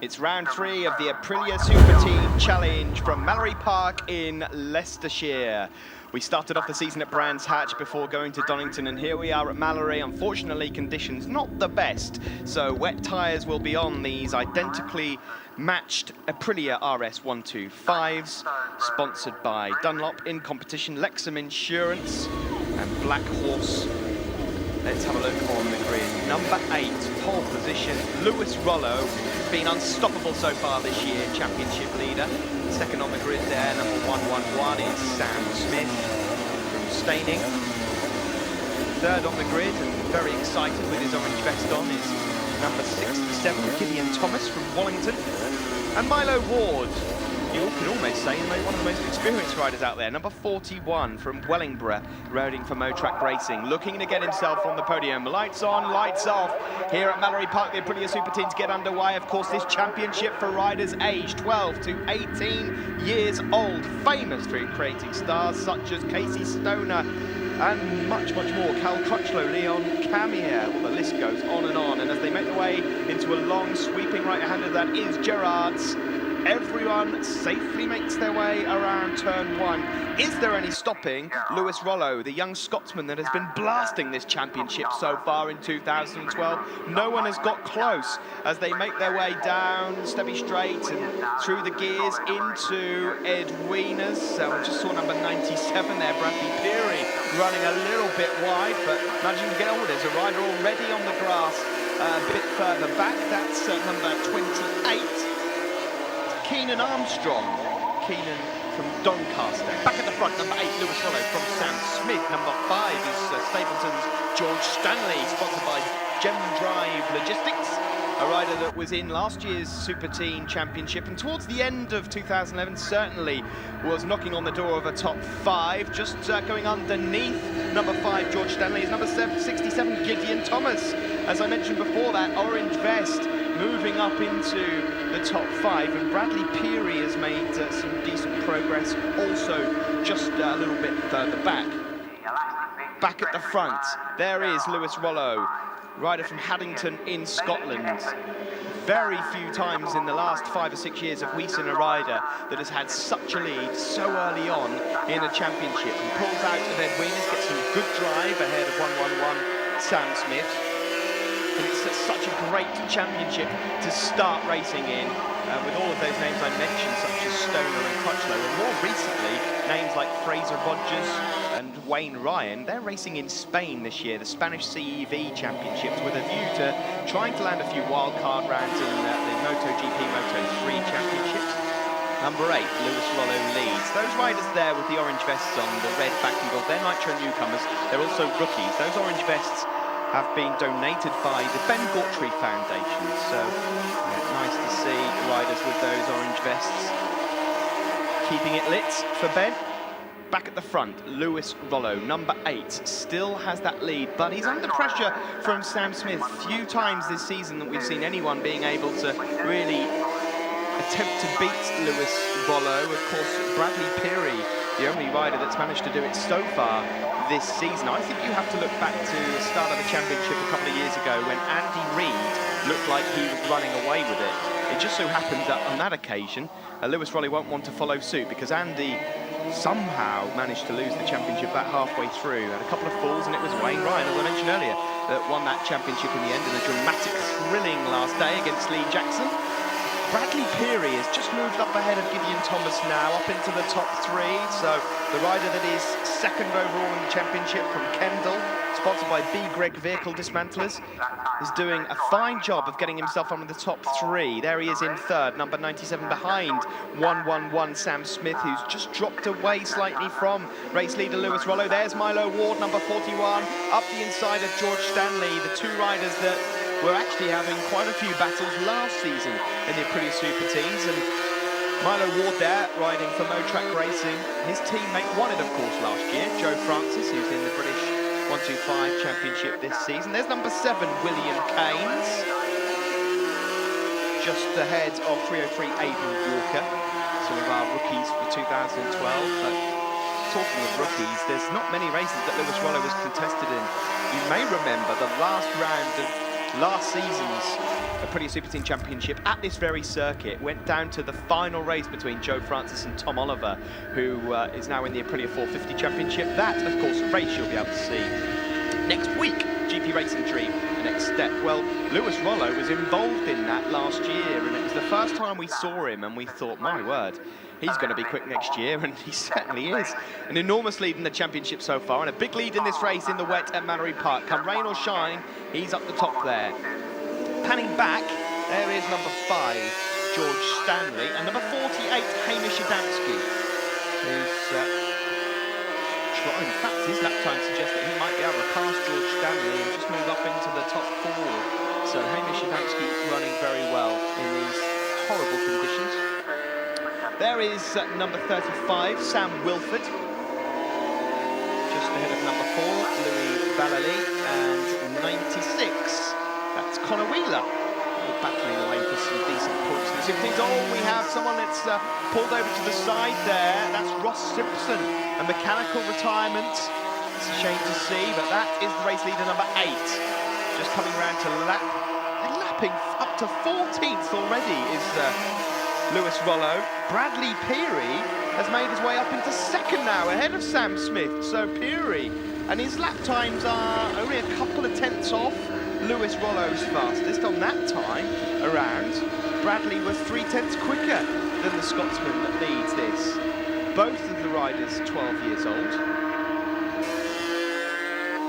It's round 3 of the Aprilia Superteens Challenge from Mallory Park in Leicestershire. We started off the season at Brands Hatch before going to Donington, and here we are at Mallory. Unfortunately, conditions not the best, so wet tyres will be on these identically matched Aprilia RS 125s, sponsored by Dunlop, in competition Lexham Insurance and Black Horse. Let's have a look on the grid. Number 8, pole position, Lewis Rollo, been unstoppable so far this year, championship leader. Second on the grid there, number 111 is Sam Smith from Staining. Third on the grid, and very excited with his orange vest on, is number 67, Gideon Thomas from Wallington. And Milo Ward, you could almost say one of the most experienced riders out there, number 41 from Wellingborough, riding for Motrack Racing, looking to get himself on the podium. Lights on, lights off. Here at Mallory Park, the Aprilia Superteens get underway. Of course, this championship for riders aged 12 to 18 years old, famous for creating stars such as Casey Stoner and much, much more. Cal Crutchlow, Leon Camier, well, the list goes on. And as they make their way into a long, sweeping right-hander that is Gerard's, everyone safely makes their way around turn 1. Is there any stopping Lewis Rollo, the young Scotsman that has been blasting this championship so far in 2012? No one has got close as they make their way down Stebby Straight and through the gears into Edwinas. So we just saw number 97 there, Bradley Peary, running a little bit wide, but managing to get on. There's a rider already on the grass a bit further back. That's number 28. Keenan Armstrong, Keenan from Doncaster. Back at the front, number 8, Lewis Rollo from Sam Smith. Number 5 is Stapleton's George Stanley, sponsored by Gem Drive Logistics, a rider that was in last year's Superteen Championship, and towards the end of 2011 certainly was knocking on the door of a top 5. Just going underneath number 5, George Stanley, is number 67, Gideon Thomas. As I mentioned before, that orange vest moving up into the top 5, and Bradley Peary has made some decent progress also just a little bit further back. Back at the front, there is Lewis Rollo, rider from Haddington in Scotland. Very few times in the last 5 or 6 years have we seen a rider that has had such a lead so early on in a championship. He pulls out of Edwinas, gets some good drive ahead of 111 Sam Smith. And it's such a great championship to start racing in, with all of those names I mentioned, such as Stoner and Crutchlow, and more recently, names like Fraser Rogers and Wayne Ryan. They're racing in Spain this year, the Spanish CEV Championships, with a view to trying to land a few wildcard rounds in the MotoGP Moto3 Championships. Number 8, Lewis Rollo leads. Those riders there with the orange vests on, the red backing gold, they're Nitro newcomers. They're also rookies. Those orange vests have been donated by the Ben Gautry Foundation, so nice to see riders with those orange vests keeping it lit for Ben. Back at the front, Lewis Rollo, number 8, still has that lead, but he's under pressure from Sam Smith. Few times this season that we've seen anyone being able to really attempt to beat Lewis Rollo. Of course, Bradley Peary, the only rider that's managed to do it so far this season. I think you have to look back to the start of the championship a couple of years ago when Andy Reid looked like he was running away with it. It just so happened that on that occasion, Lewis Rollo won't want to follow suit, because Andy somehow managed to lose the championship about halfway through. Had a couple of falls, and it was Wayne Ryan, as I mentioned earlier, that won that championship in the end in a dramatic, thrilling last day against Lee Jackson. Bradley Peary has just moved up ahead of Gideon Thomas now, up into the top 3. So the rider that is second overall in the championship from Kendal, sponsored by B. Greg Vehicle Dismantlers, is doing a fine job of getting himself onto the top 3. There he is in third, number 97, behind 111 Sam Smith, who's just dropped away slightly from race leader Lewis Rollo. There's Milo Ward, number 41, up the inside of George Stanley, the two riders that were actually having quite a few battles last season in the Aprilia Superteens, and Milo Ward there riding for Motrack Racing. His teammate won it, of course, last year, Joe Francis, who's in the British 125 Championship this season. There's number 7, William Keynes, just ahead of 303 Aidan Walker, some of our rookies for 2012. But talking of rookies, there's not many races that Lewis Rollo was contested in. You may remember the last round of last season's Aprilia Superteen Championship at this very circuit. Went down to the final race between Joe Francis and Tom Oliver, who is now in the Aprilia 450 Championship. That, of course, a race you'll be able to see next week. GP Racing Dream, the next step. Well, Lewis Rollo was involved in that last year, and it was the first time we saw him, and we thought, my word, he's going to be quick next year, and he certainly is. An enormous lead in the championship so far, and a big lead in this race in the wet at Mallory Park. Come rain or shine, he's up the top there. Panning back, there is number 5, George Stanley, and number 48, Hamish Adamski, who's in fact, his lap time suggests that he might be able to pass George Stanley and just move up into the top 4. So Hamish Adamski running very well in these horrible conditions. There is number 35, Sam Wilford. Just ahead of number 4, Louis Vallely, and 96, that's Connor Wheeler. Battling away for some decent points. Oh, we have someone that's pulled over to the side there. That's Ross Simpson, a mechanical retirement. It's a shame to see, but that is the race leader number 8. Just coming round to lap, and lapping up to 14th already is Lewis Rollo. Bradley Peary has made his way up into 2nd now, ahead of Sam Smith. So Peary and his lap times are only a couple of tenths off Lewis Rollo's fastest on that time around. Bradley was 3/10 quicker than the Scotsman that leads this. Both of the riders 12 years old.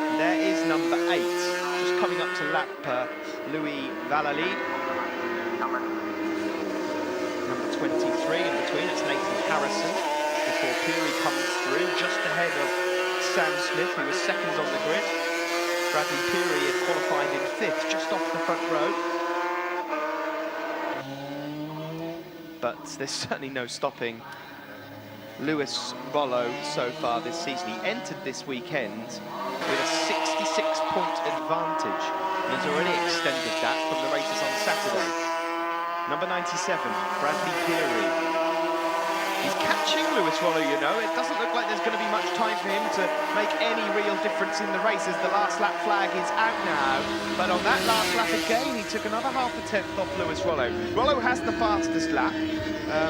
And there is number 8, just coming up to lap Louis Vallely. Number 23 in between, it's Nathan Harrison, before Peary comes through, just ahead of Sam Smith, who was 2nd on the grid. Bradley Peary had qualified in 5th, just off the front row. But there's certainly no stopping Lewis Rollo so far this season. He entered this weekend with a 66-point advantage, and has already extended that from the races on Saturday. Number 97, Bradley Peary. He's catching Lewis Rollo, you know. It doesn't look like there's going to be much time for him to make any real difference in the race, as the last lap flag is out now. But on that last lap again, he took another half a tenth off Lewis Rollo. Rollo has the fastest lap,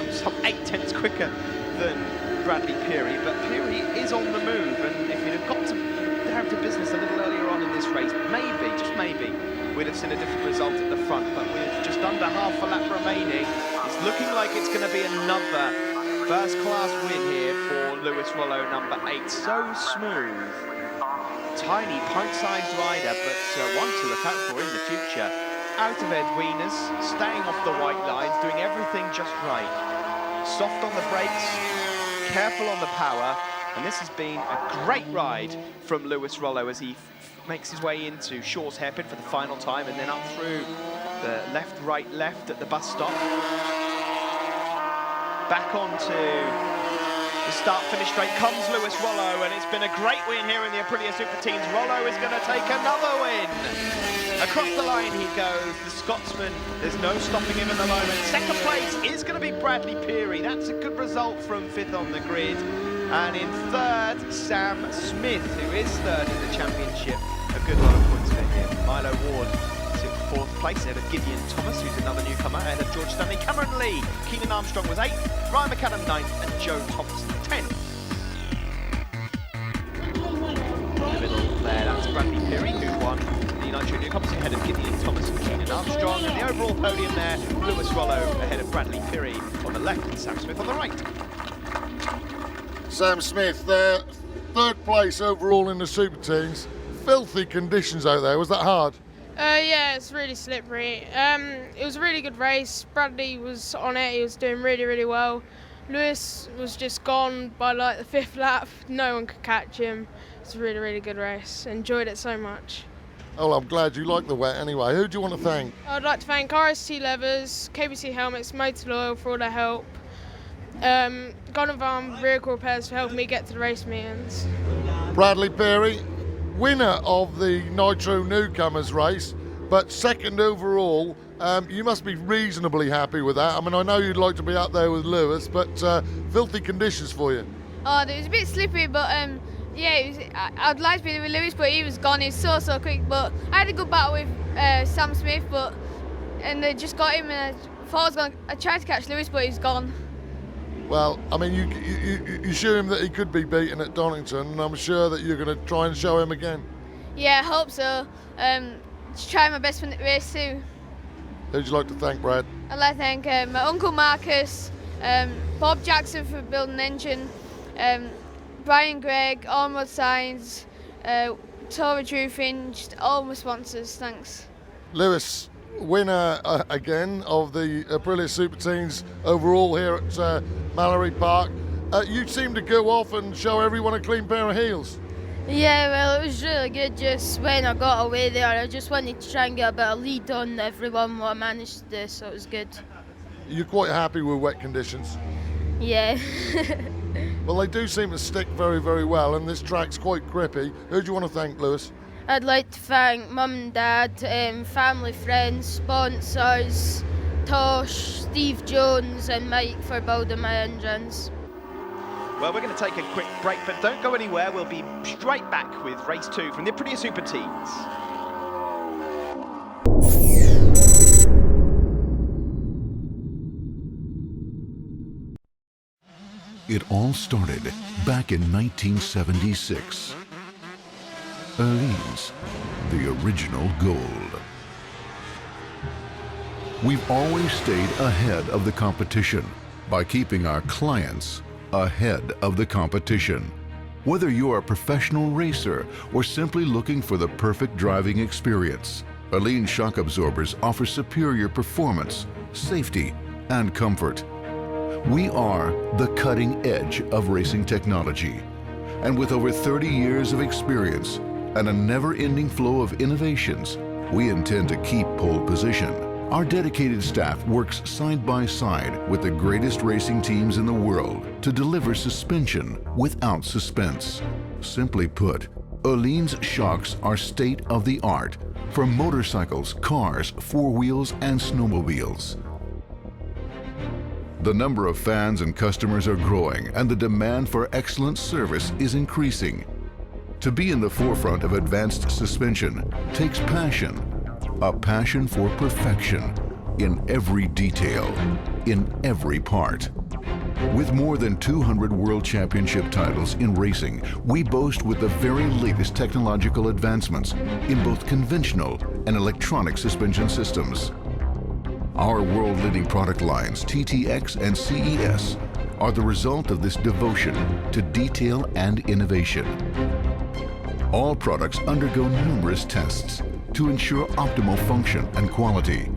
some 8 tenths quicker than Bradley Peary, but Peary is on the move, and if he'd have got down to business a little earlier on in this race, maybe, just maybe, we'd have seen a different result at the front. But with just under half a lap remaining, it's looking like it's going to be another first-class win here for Lewis Rollo, number 8. So smooth. Tiny, pint-sized rider, but one to look out for in the future. Out of Ed Wieners, staying off the white lines, doing everything just right. Soft on the brakes, careful on the power, and this has been a great ride from Lewis Rollo as he makes his way into Shaw's Hairpin for the final time, and then up through the left, right, left at the bus stop. Back onto the start-finish straight comes Lewis Rollo, and it's been a great win here in the Aprilia Superteens. Rollo is going to take another win. Across the line he goes, the Scotsman, there's no stopping him at the moment. 2nd place is going to be Bradley Peary. That's a good result from 5th on the grid. And in 3rd, Sam Smith, who is 3rd in the championship. A good lot of points for him. Milo Ward took 4th place ahead of Gideon Thomas, who's another newcomer, ahead of George Stanley. Cameron Lee, Keenan Armstrong was 8th, Ryan McAdam 9th, and Joe Thompson 10th. In the middle there, that's Bradley Peary, who won the Nitro Newcomers ahead of Gideon Thomas and Keenan Armstrong. And the overall podium there, Lewis Rollo ahead of Bradley Peary on the left and Sam Smith on the right. Sam Smith there, 3rd place overall in the Superteens. Filthy conditions out there, was that hard? Yeah, it's really slippery. It was a really good race. Bradley was on it, he was doing really, really well. Lewis was just gone by like the 5th lap. No one could catch him. It's a really, really good race. Enjoyed it so much. Oh, I'm glad you like the wet anyway. Who do you want to thank? I'd like to thank RST Leathers, KBC Helmets, Motor Loyal for all their help. Golden Farm Vehicle Repairs for helping me get to the race meetings. Bradley Peary, winner of the Nitro Newcomers race, but 2nd overall. You must be reasonably happy with that. I mean, I know you'd like to be up there with Lewis, but filthy conditions for you. Oh, it was a bit slippery, but yeah, I'd like to be with Lewis, but he was gone. He was so quick. But I had a good battle with Sam Smith, but and they just got him, and I tried to catch Lewis, but he's gone. Well, I mean, you show him that he could be beaten at Donington, and I'm sure that you're going to try and show him again. Yeah, I hope so. Just try my best for the race too. Who'd you like to thank, Brad? I'd like to thank my uncle Marcus, Bob Jackson for building the engine, Brian Gregg, Armwood Signs, Tora Drewfinch, all my sponsors, thanks. Lewis, winner again of the Aprilia Superteens overall here at Mallory Park. You seem to go off and show everyone a clean pair of heels. Yeah, well, it was really good just when I got away there. I just wanted to try and get a bit of lead on everyone, what I managed to do, so it was good. You're quite happy with wet conditions? Yeah. Well, they do seem to stick very, very well, and this track's quite grippy. Who do you want to thank, Lewis? I'd like to thank Mum and Dad, family, friends, sponsors, Tosh, Steve Jones and Mike for building my engines. Well, we're going to take a quick break, but don't go anywhere. We'll be straight back with race 2 from the Aprilia Superteens. It all started back in 1976. Orleans, the original gold. We've always stayed ahead of the competition by keeping our clients ahead of the competition. Whether you're a professional racer or simply looking for the perfect driving experience, Orleans shock absorbers offer superior performance, safety, and comfort. We are the cutting edge of racing technology. And with over 30 years of experience and a never-ending flow of innovations, we intend to keep pole position. Our dedicated staff works side by side with the greatest racing teams in the world to deliver suspension without suspense. Simply put, Orleans shocks are state-of-the-art for motorcycles, cars, four-wheels, and snowmobiles. The number of fans and customers are growing, and the demand for excellent service is increasing. To be in the forefront of advanced suspension takes passion, a passion for perfection in every detail, in every part. With more than 200 World Championship titles in racing, we boast with the very latest technological advancements in both conventional and electronic suspension systems. Our world-leading product lines, TTX and CES, are the result of this devotion to detail and innovation. All products undergo numerous tests to ensure optimal function and quality.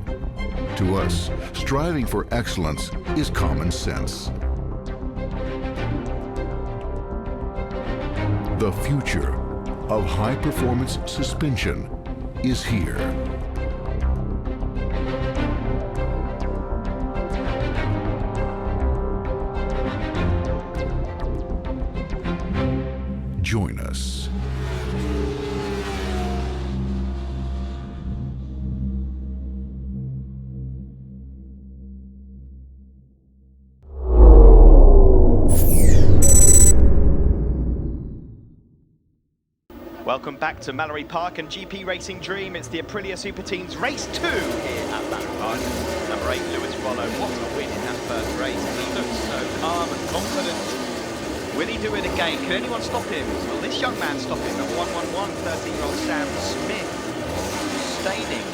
To us, striving for excellence is common sense. The future of high-performance suspension is here. Join us. Welcome back to Mallory Park and GP Racing Dream. It's the Aprilia Superteens Race 2 here at Mallory Park. Number 8, Lewis Rollo. What a win in that first race. He looks so calm and confident. Will he do it again? Can anyone stop him? Will this young man stop him? Number 111, 13-year-old Sam Smith. Sustaining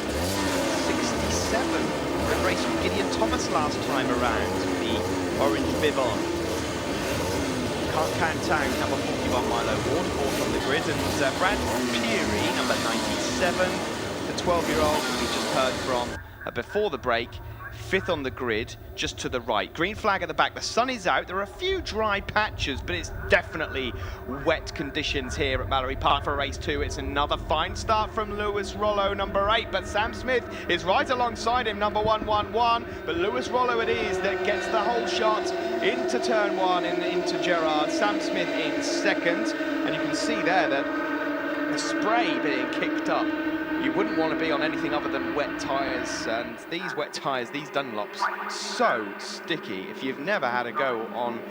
67. Good race from Gideon Thomas last time around. The orange bib on. Kantang, number 41, Milo Waterford on the grid, and Brad Peary, number 97, the 12-year-old who we just heard from before the break, 5th on the grid, just to the right. Green flag at the back, the sun is out, there are a few dry patches, but it's definitely wet conditions here at Mallory Park for race 2. It's another fine start from Lewis Rollo, number 8, but Sam Smith is right alongside him, number 111, but Lewis Rollo it is that gets the whole shot into turn 1 and into Gerard. Sam Smith in 2nd, and you can see there that the spray being kicked up You wouldn't want to be on anything other than wet tyres, and these wet tyres, these Dunlops, so sticky. If you've never had a go on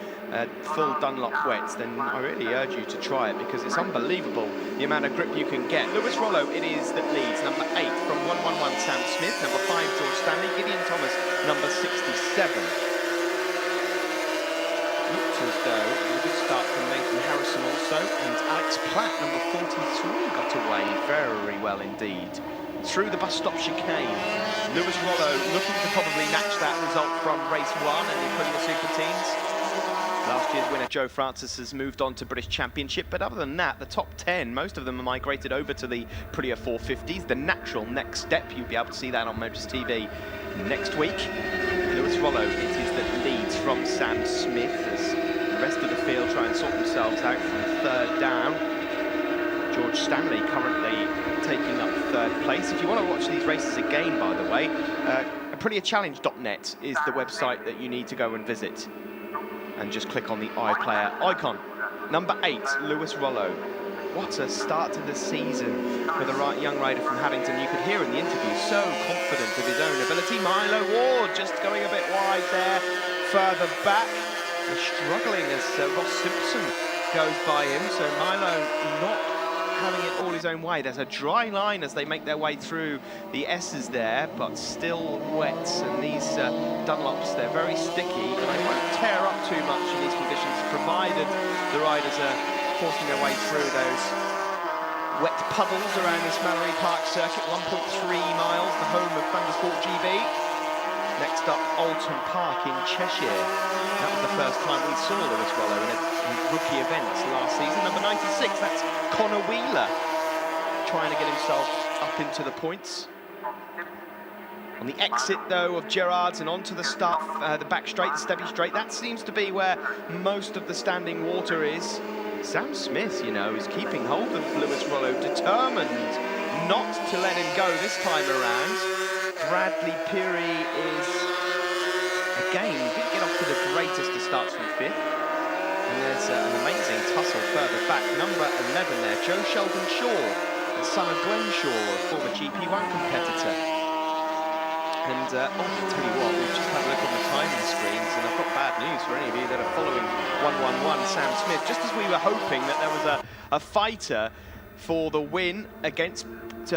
full Dunlop wets, then I really urge you to try it, because it's unbelievable the amount of grip you can get. Lewis Rollo it is that leads, number 8 from 111 Sam Smith, number 5 George Stanley, Gideon Thomas, number 67. Looks as though it was a good start from Nathan Harrison also, and Alex Platt, number 43, got away very well indeed. Through the bus stop chicane, Lewis Rollo looking to probably match that result from race 1 and the Aprilia Superteens. Last year's winner Joe Francis has moved on to British Championship, but other than that, the top 10, most of them are migrated over to the Aprilia 450s, the natural next step. You'll be able to see that on Motors TV next week. Lewis Rollo, it is that leads from Sam Smith as the rest of the field try and sort themselves out from third down. George Stanley currently taking up third place. If you want to watch these races again, by the way, ApriliaChallenge.net is the website that you need to go and visit. And just click on the iPlayer icon. Number 8, Lewis Rollo. What a start to the season for the young rider from Haddington. You could hear in the interview, so confident of his own ability. Milo Ward just going a bit wide there, further back. They're struggling as Ross Simpson goes by him, so Milo not having it all his own way. There's a dry line as they make their way through the S's there, but still wet, and these Dunlops, they're very sticky, and they won't tear up too much in these conditions, provided the riders are forcing their way through those wet puddles around this Mallory Park circuit. 1.3 miles, the home of ThundersportGB. Next up, Alton Park in Cheshire. That was the first time we saw Lewis Rollo in a rookie event last season. Number 96, that's Connor Wheeler, trying to get himself up into the points. On the exit, though, of Gerrard's and onto the start, the back straight, the steppy straight, that seems to be where most of the standing water is. Sam Smith, you know, is keeping hold of Lewis Rollo, determined not to let him go this time around. Bradley Peary is, again, didn't get off to the greatest of starts from 5th. And there's an amazing tussle further back. Number 11 there, Joe Sheldon Shaw, the son of Glenn Shaw, a former GP1 competitor. And I'll tell you what, we've just had a look on the timing screens, and I've got bad news for any of you that are following 111 Sam Smith. Just as we were hoping that there was a fighter for the win against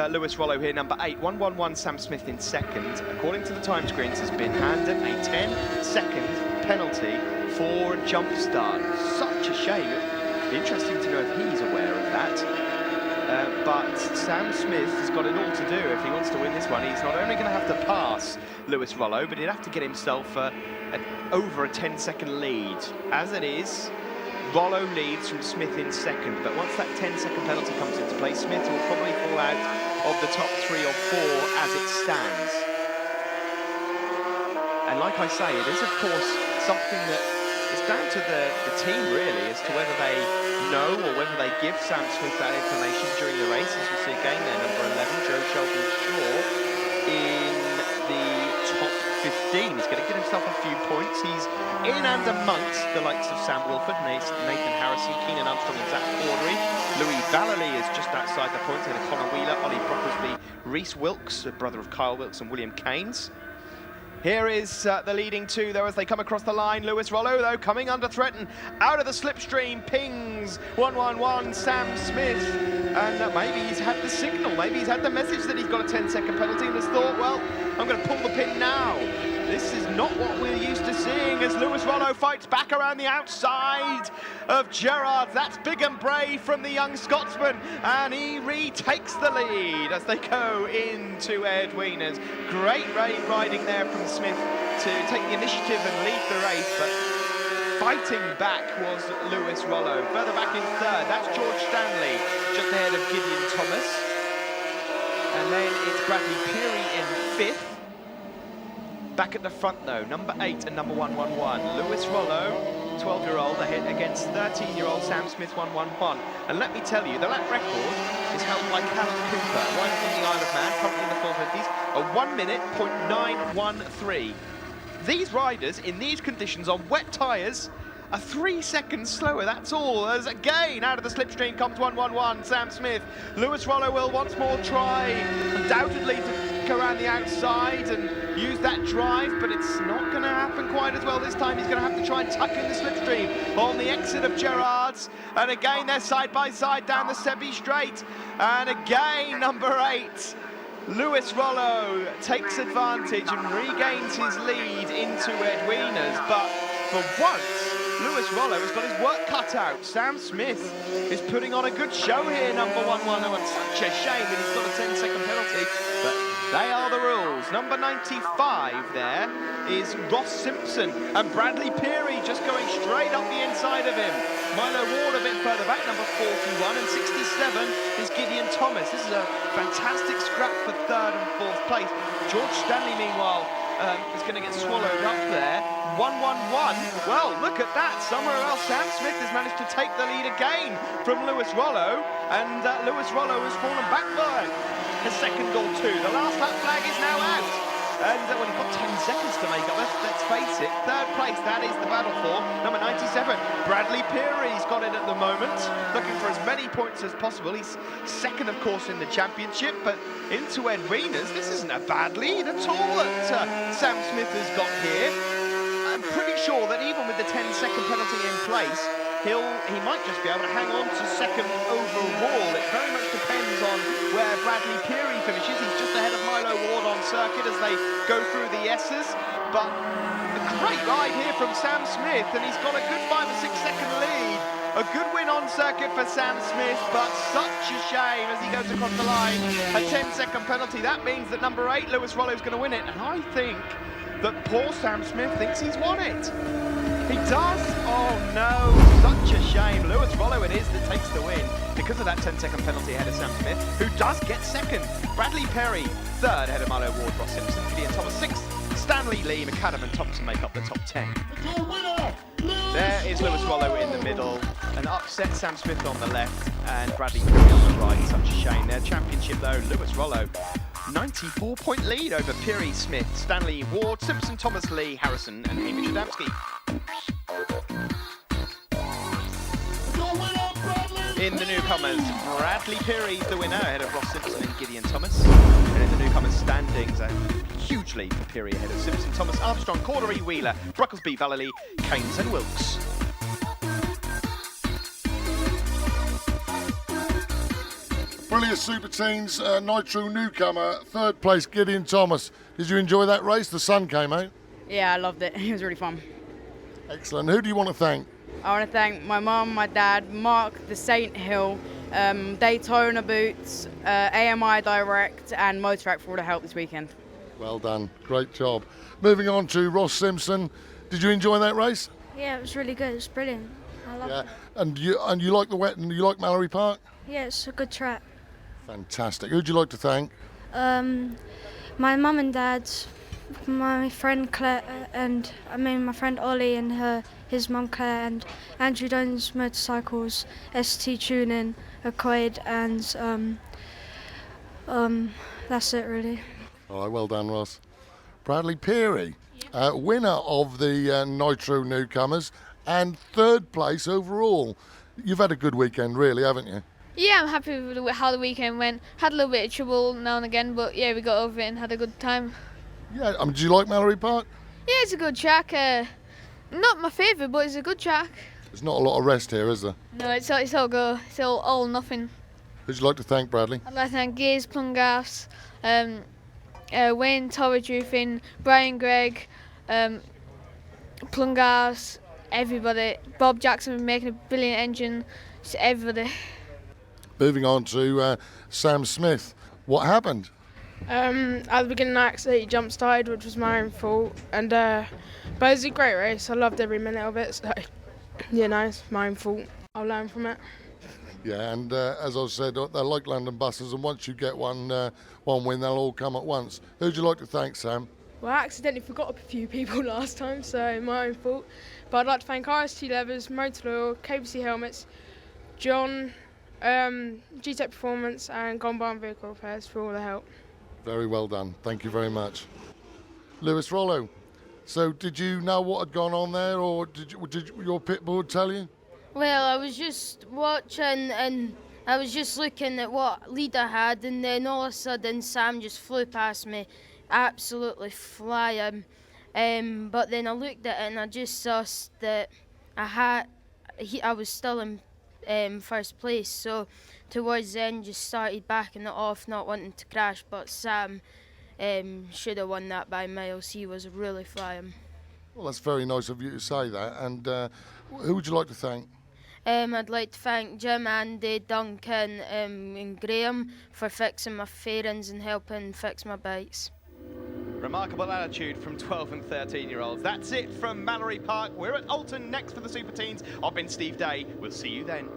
Lewis Rollo here, number 8, 111 Sam Smith in second. According to the time screens, has been handed a 10-second penalty for a jump start. Such a shame. It'd be interesting to know if he's aware of that. But Sam Smith has got it all to do if he wants to win this one. He's not only going to have to pass Lewis Rollo, but he'd have to get himself over a 10-second lead. As it is, Rollo leads from Smith in second, but once that 10-second penalty comes into play, Smith will probably fall out of the top 3 or 4 as it stands. And like I say, it is of course something that is down to the team really, as to whether they know or whether they give Sam Smith that information during the race. As we see again there, number 11, Joe Sheldon Shaw in the top 15. He's going to get himself a few points. He's in and amongst the likes of Sam Wilford, Nathan Harrison, Keenan Armstrong and Zach Cordery. Louis Vallely is just outside the points, and Connor Wheeler, Ollie Brocklesby, Reese Wilkes, the brother of Kyle Wilkes and William Keynes. Here is the leading 2, though, as they come across the line. Lewis Rollo, though, coming under threat and out of the slipstream, pings 111 Sam Smith. And maybe he's had the signal, maybe he's had the message that he's got a 10-second penalty and has thought, well, I'm going to pull the pin now. This is not what we're used to seeing as Lewis Rollo fights back around the outside of Gerrard. That's big and brave from the young Scotsman, and he retakes the lead as they go into Ed Wieners. Great riding there from Smith to take the initiative and lead the race, but fighting back was Lewis Rollo. Further back in third, that's George Stanley, just ahead of Gideon Thomas. And then it's Bradley Peary in 5th. Back at the front, though, number 8 and number 111. Lewis Rollo, 12-year-old, ahead against 13-year-old Sam Smith, 111. And let me tell you, the lap record is held by Callum Cooper, rider from the Isle of Man, currently in the 450s, a 1:09.913. These riders, in these conditions, on wet tyres, a 3 seconds slower, that's all. As again, out of the slipstream comes 111, Sam Smith. Lewis Rollo will once more try, undoubtedly, to go around the outside and use that drive, but it's not going to happen quite as well this time. He's going to have to try and tuck in the slipstream on the exit of Gerrard's. And again, they're side by side down the Sebi Straight. And again, number 8. Lewis Rollo takes advantage and regains his lead into Edwina's, but for once, Lewis Rollo has got his work cut out. Sam Smith is putting on a good show here, number 110. It's such a shame that he's got a 10-second penalty, but they are the rules. Number 95 there is Ross Simpson, and Bradley Peary just going straight up the inside of him. Milo Ward a bit further back, number 41, and 67 is Gideon Thomas. This is a fantastic scrap for 3rd and 4th place. George Stanley, meanwhile, is going to get swallowed up there. 111. Well, look at that. Somewhere else, Sam Smith has managed to take the lead again from Lewis Rollo, and Lewis Rollo has fallen back by a second or two. The last lap flag is now out. And well, he's got 10 seconds to make up. Let's face it. 3rd place, that is the battle for number 97. Bradley Peary's got it at the moment, looking for as many points as possible. He's 2nd, of course, in the championship, but into Edwina's, this isn't a bad lead at all that Sam Smith has got here. I'm pretty sure that even with the 10-second penalty in place, he might just be able to hang on to 2nd overall. It very much depends on where Bradley Peary finishes. He's just ahead of Milo Ward on circuit as they go through the S's. But a great ride here from Sam Smith, and he's got a good 5 or 6 second lead. A good win on circuit for Sam Smith, but such a shame as he goes across the line. A 10-second penalty. That means that number 8, Lewis Rollo's going to win it. And I think that poor Sam Smith thinks he's won it. He does? Oh no, such a shame. Lewis Rollo it is that takes the win because of that 10-second penalty ahead of Sam Smith, who does get 2nd. Bradley Peary 3rd ahead of Milo Ward, Ross Simpson, Gideon Thomas 6th. Stanley, Lee, McAdam and Thompson make up the top 10. There is Lewis Rollo in the middle, an upset Sam Smith on the left and Bradley Peary on the right. Such a shame. Their championship though, Lewis Rollo 94-point lead over Peary, Smith, Stanley, Ward, Simpson, Thomas, Lee, Harrison and Hamish Adamski. In the newcomers, Bradley Peary's the winner ahead of Ross Simpson and Gideon Thomas. And in the newcomers standings, a huge lead for Peary ahead of Simpson, Thomas, Armstrong, Cordery, Wheeler, Brucklesby, Vallely, Keynes and Wilkes. Aprilia Superteens Nitro newcomer, 3rd place, Gideon Thomas. Did you enjoy that race? The sun came out. Yeah, I loved it. It was really fun. Excellent. Who do you want to thank? I want to thank my mum, my dad, Mark, the Saint Hill, Daytona Boots, AMI Direct and Motorac for all the help this weekend. Well done. Great job. Moving on to Ross Simpson. Did you enjoy that race? Yeah, it was really good. It was brilliant. I loved it. And you like the wet and you like Mallory Park? Yeah, it's a good track. Fantastic. Who'd you like to thank? My mum and dad, my friend Claire, and my friend Ollie and his mum Claire, and Andrew Jones Motorcycles, ST Tuning, Acquaid, and that's it really. All right, well done, Ross. Bradley Peary, winner of the Nitro newcomers and 3rd place overall. You've had a good weekend, really, haven't you? Yeah, I'm happy with how the weekend went. Had a little bit of trouble now and again, but yeah, we got over it and had a good time. Yeah, do you like Mallory Park? Yeah, it's a good track. Not my favourite, but it's a good track. There's not a lot of rest here, is there? No, it's all go. It's all nothing. Who'd you like to thank, Bradley? I'd like to thank Gears, Plungas, Wayne, Torridge Roofing, Brian Gregg, Plungas, everybody. Bob Jackson for making a brilliant engine. Just everybody. Moving on to Sam Smith. What happened? At the beginning, I accidentally jump-started, which was my own fault. And but it was a great race. I loved every minute of it. So, you know, it's my own fault. I'll learn from it. Yeah, and as I said, they're like London buses, and once you get one win, they'll all come at once. Who'd you like to thank, Sam? Well, I accidentally forgot a few people last time, so my own fault. But I'd like to thank RST Levers, Motor Oil, KBC Helmets, John, G-Tech Performance and Gone Barn Vehicle Repairs for all the help. Very well done. Thank you very much. Lewis Rollo, So did you know what had gone on there, or did your pit board tell you? Well, I was just watching and I was just looking at what lead I had, and then all of a sudden Sam just flew past me, absolutely flying. But then I looked at it and I just saw that I was still in first place. So towards the end, just started backing it off, not wanting to crash. But Sam should have won that by miles. He was really flying. Well, that's very nice of you to say that. And who would you like to thank? I'd like to thank Jim, Andy, Duncan and Graham for fixing my fairings and helping fix my bikes. Remarkable attitude from 12 and 13-year-olds. That's it from Mallory Park. We're at Alton next for the Superteens. I've been Steve Day. We'll see you then.